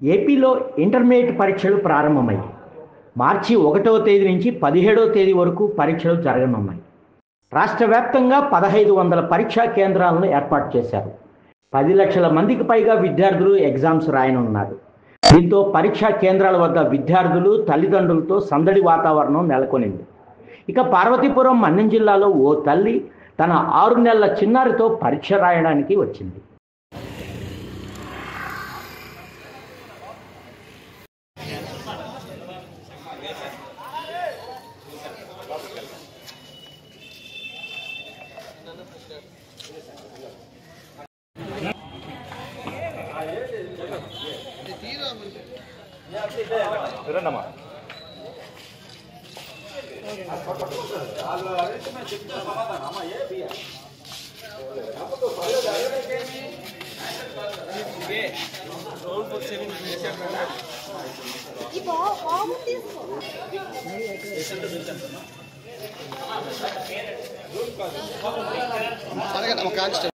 ఏపీలో ఇంటర్మీడియట్ పరీక్షలు ప్రారంభమయ్యాయి. మార్చి 1వ తేదీ నుంచి 17వ తేదీ వరకు పరీక్షలు జరగనున్నాయి. రాష్ట్ర వ్యాప్తంగా 1500 పరీక్షా కేంద్రాలను ఏర్పాటు చేశారు. 10 లక్షల మందికి పైగా విద్యార్థులు ఎగ్జామ్స్ రాయనున్నారు. దీంతో పరీక్షా కేంద్రాల వద్ద విద్యార్థులు, తల్లిదండ్రులతో సందడి వాతావరణం నెలకొనింది. ఇక పార్వతీపురం మన్యం జిల్లాలో ఓ తల్లి తన 6 నెలల చిన్నారితో పరీక్ష రాయడానికి వచ్చింది. Saya kan